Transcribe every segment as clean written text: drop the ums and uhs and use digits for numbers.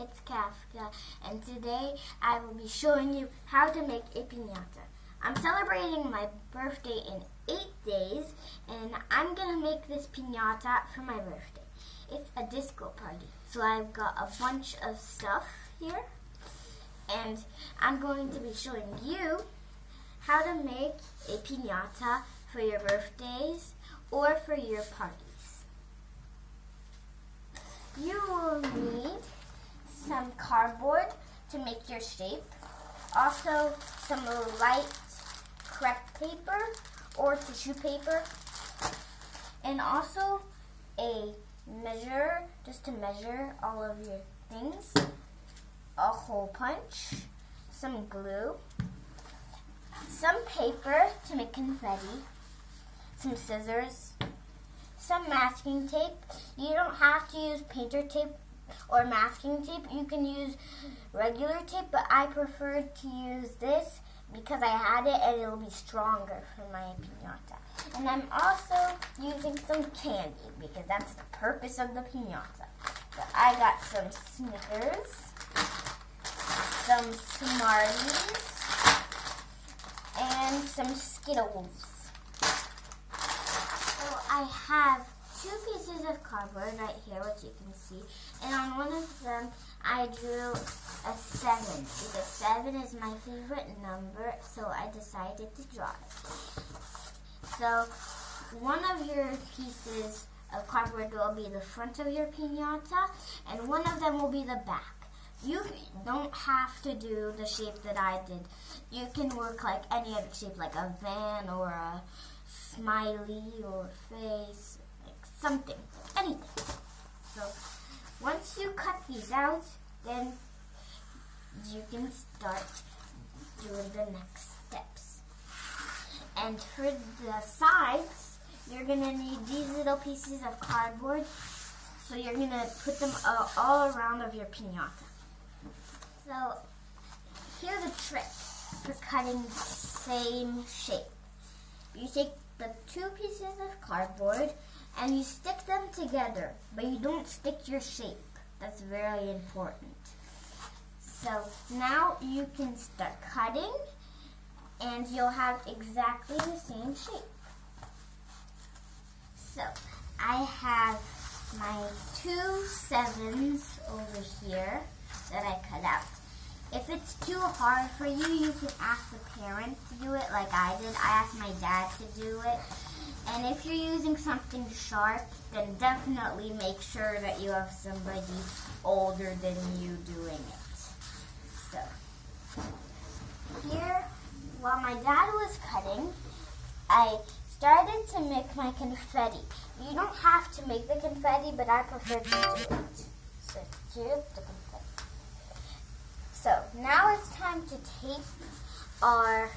it's Kafka, and today I will be showing you how to make a pinata. I'm celebrating my birthday in 8 days, and I'm going to make this pinata for my birthday. It's a disco party, so I've got a bunch of stuff here, and I'm going to be showing you how to make a pinata for your birthdays or for your parties. You will need some cardboard to make your shape, also some light crepe paper or tissue paper, and also a measure just to measure all of your things, a hole punch, some glue, some paper to make confetti, some scissors, some masking tape. You don't have to use painter tape or masking tape. You can use regular tape, but I preferred to use this because I had it and it'll be stronger for my pinata. And I'm also using some candy because that's the purpose of the pinata. So I got some Snickers, some Smarties, and some Skittles. So I have 2 pieces of cardboard right here, which you can see, and on one of them I drew a 7 because 7 is my favorite number, so I decided to draw it. So one of your pieces of cardboard will be the front of your pinata, and one of them will be the back. You don't have to do the shape that I did. You can work like any other shape, like a van or a smiley or face, like something, anything. So once you cut these out, then you can start doing the next steps. And for the sides, you're going to need these little pieces of cardboard. So you're going to put them all around of your pinata. So here's a trick for cutting the same shape. You take the 2 pieces of cardboard and you stick them together, but you don't stick your shape. That's very important. So now you can start cutting and you'll have exactly the same shape. So I have my 2 7s over here that I cut out. If it's too hard for you, you can ask the parent to do it like I did. I asked my dad to do it. And if you're using something sharp, then definitely make sure that you have somebody older than you doing it. So, here, while my dad was cutting, I started to make my confetti. You don't have to make the confetti, but I prefer to do it. So, here's the confetti. So, now it's time to tape our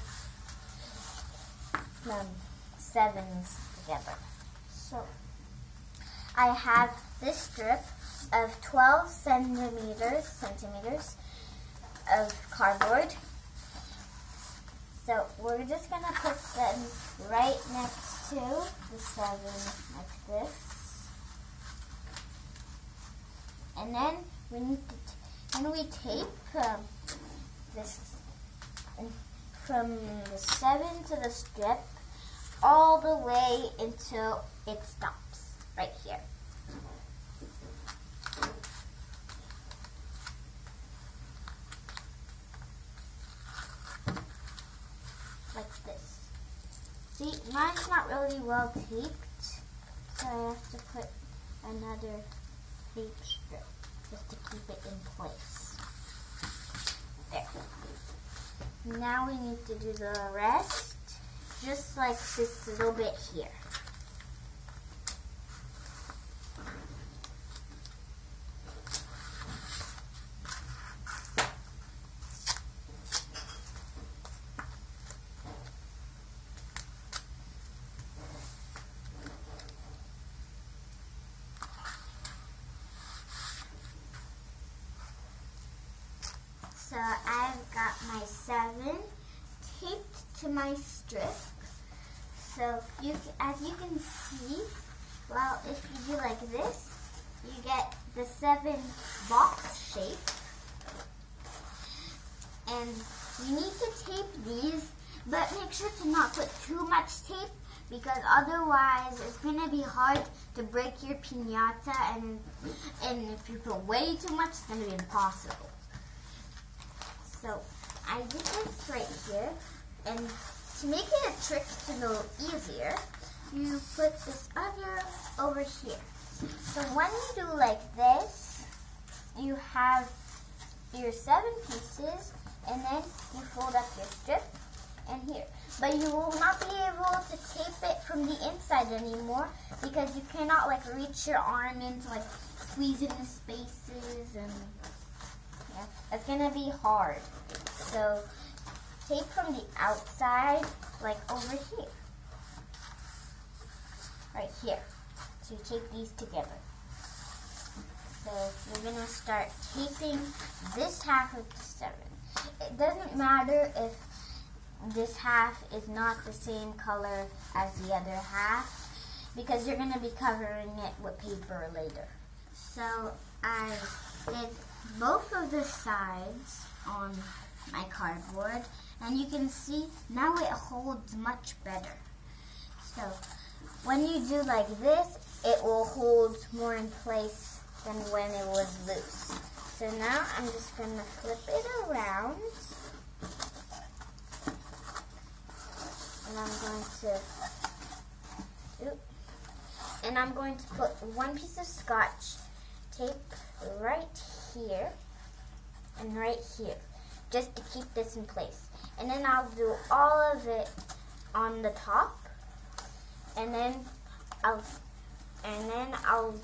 7s together. So, I have this strip of 12 centimeters of cardboard. So, we're just going to put them right next to the 7 like this. And then we need to we tape this from the 7 to the strip all the way until it stops right here. Like this. See, mine's not really well taped, so I have to put another tape strip just to keep it in place. There. Now we need to do the rest, just like this little bit here. So I've got my 7 taped to my strip. So as you can see, well, if you do like this, you get the 7 box shape. make sure to not put too much tape because otherwise it's going to be hard to break your piñata, and if you put way too much, it's going to be impossible. So I did this right here, and to make it a trick to go easier, you put this other over here. So when you do like this, you have your 7 pieces, and then you fold up your strip and here. But you will not be able to tape it from the inside anymore because you cannot like reach your arm in to like squeeze in the spaces, and yeah, it's gonna be hard. So tape from the outside, like over here, right here. So you tape these together. So you're gonna start taping this half of the 7. It doesn't matter if this half is not the same color as the other half because you're going to be covering it with paper later. So I did both of the sides on my cardboard, and you can see now it holds much better. So when you do like this, it will hold more in place than when it was loose. So now I'm just going to flip it around, and I'm going to put 1 piece of scotch tape right here and right here, just to keep this in place. And then I'll do all of it on the top, and then I'll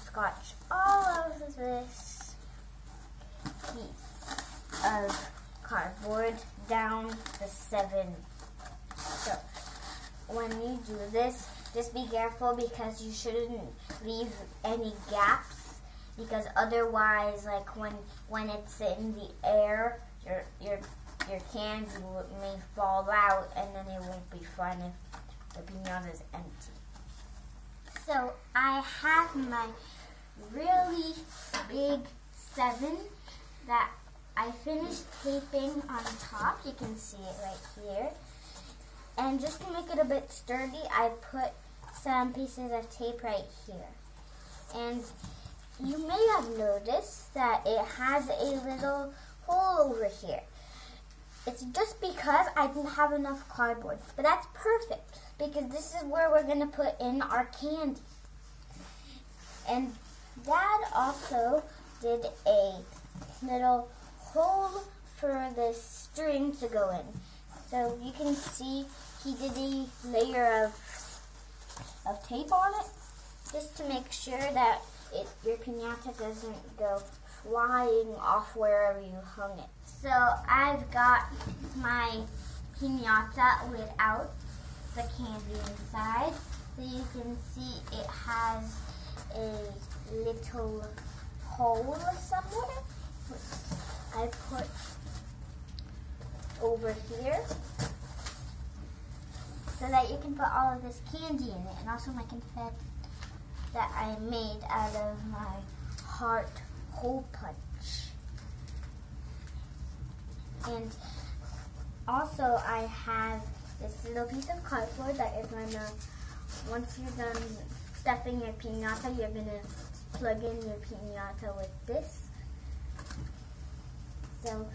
scotch all of this piece of cardboard down the 7. So when you do this, just be careful because you shouldn't leave any gaps, because otherwise, like when it's in the air, your candy may fall out, and then it won't be fun if the piñata is empty. So I have my really big 7 that I finished taping on top. You can see it right here. And just to make it a bit sturdy, I put some pieces of tape right here. And you may have noticed that it has a little hole over here. It's just because I didn't have enough cardboard. But that's perfect, because this is where we're going to put in our candy. And Dad also did a little hole for this string to go in. So you can see he did a layer of tape on it, just to make sure that your piñata doesn't go flying off wherever you hung it. So I've got my piñata without the candy inside. So you can see it has a little hole somewhere, which I put over here so that you can put all of this candy in it, and also my confetti that I made out of my heart hole punch. And also I have this little piece of cardboard that you're gonna, once you're done stuffing your piñata, you're gonna plug in your piñata with this. So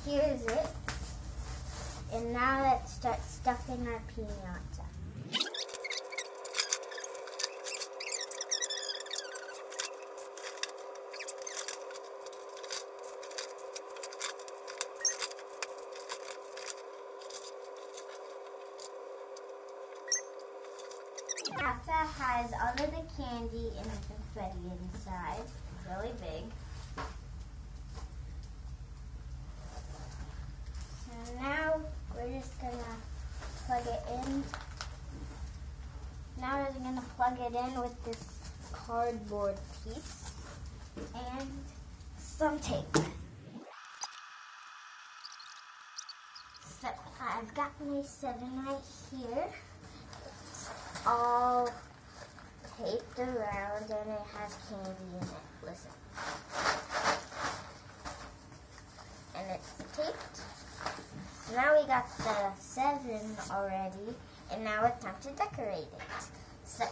here's it. And now let's start stuffing our piñata. Piñata has all of the candy and the confetti inside. It's really big. So now we're just gonna plug it in. Now we're gonna plug it in with this cardboard piece and some tape. So I've got my 7 right here. It's all taped around and it has candy in it. Listen. And it's taped. Now we got the 7 already, and now it's time to decorate it. So,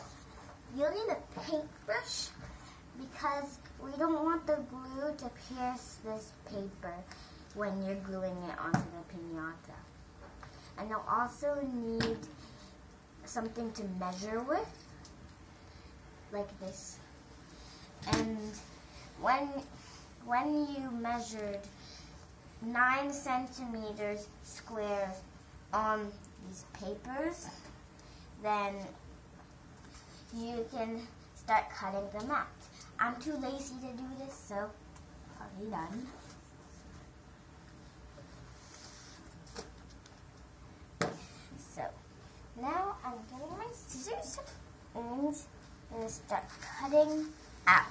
you'll need a paintbrush because we don't want the glue to pierce this paper when you're gluing it onto the piñata. And you'll also need something to measure with, like this. And when you measured 9 centimeters squares on these papers, then you can start cutting them out. I'm too lazy to do this, so already done. So now I'm getting my scissors and I'm going to start cutting out.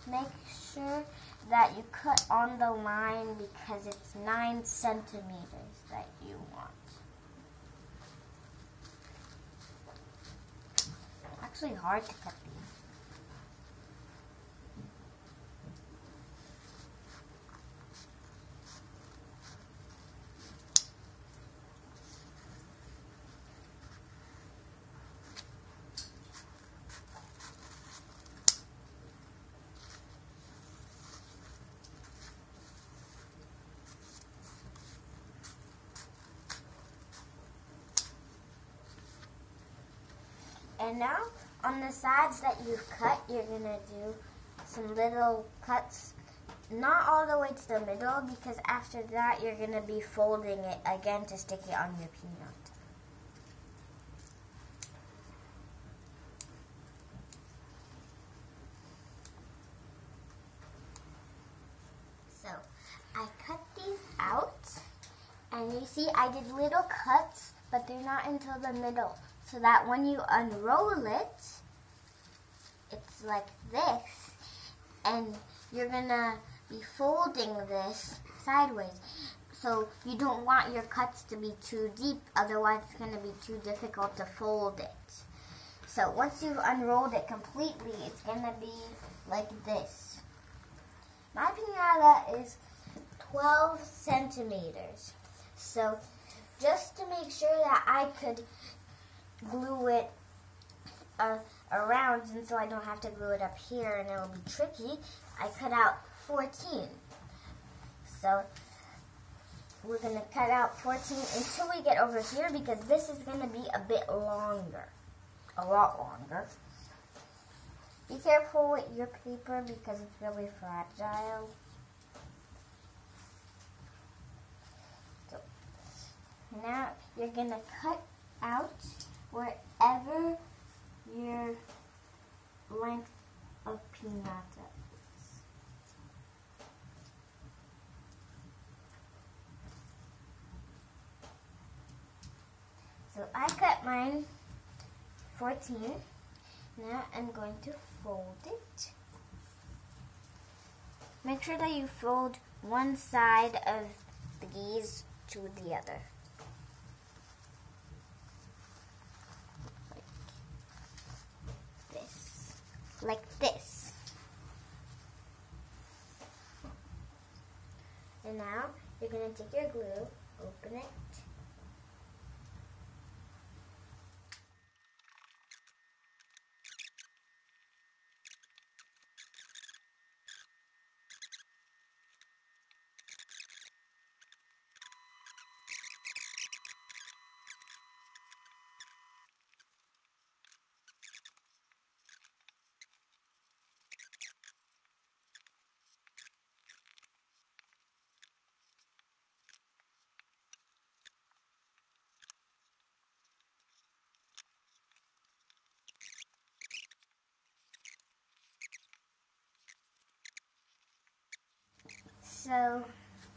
Make sure that you cut on the line because it's 9 centimeters that you want. It's actually hard to cut these. And now, on the sides that you've cut, you're going to do some little cuts, not all the way to the middle, because after that you're going to be folding it again to stick it on your peanut. So, I cut these out, and you see I did little cuts, but they're not until the middle. So that when you unroll it, it's like this, and you're gonna be folding this sideways. So you don't want your cuts to be too deep, otherwise it's gonna be too difficult to fold it. So once you've unrolled it completely, it's gonna be like this. My piñata is 12 centimeters. So just to make sure that I could glue it around, and so I don't have to glue it up here and it'll be tricky, I cut out 14. So we're going to cut out 14 until we get over here, because this is going to be a bit longer, a lot longer. Be careful with your paper because it's really fragile. So now you're going to cut out wherever your length of piñata is. So I cut mine 14. Now I'm going to fold it. Make sure that you fold one side of these to the other. Like this. And now you're going to take your glue, open it, So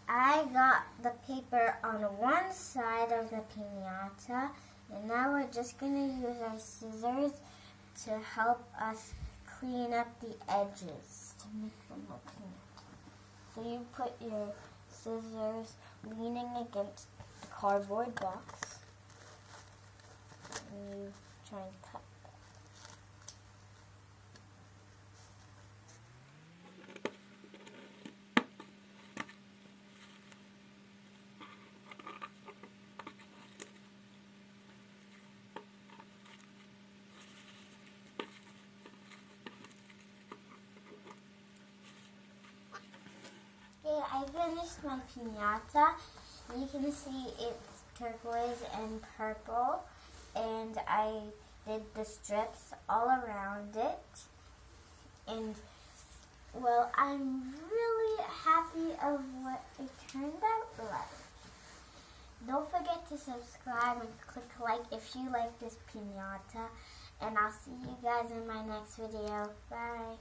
I got the paper on one side of the piñata, and now we're just going to use our scissors to help us clean up the edges to make them look neat. So you put your scissors leaning against the cardboard box, and you try and cut. finished my pinata. You can see it's turquoise and purple, and I did the strips all around it. And well, I'm really happy of what it turned out like. Don't forget to subscribe and click like if you like this pinata. And I'll see you guys in my next video. Bye.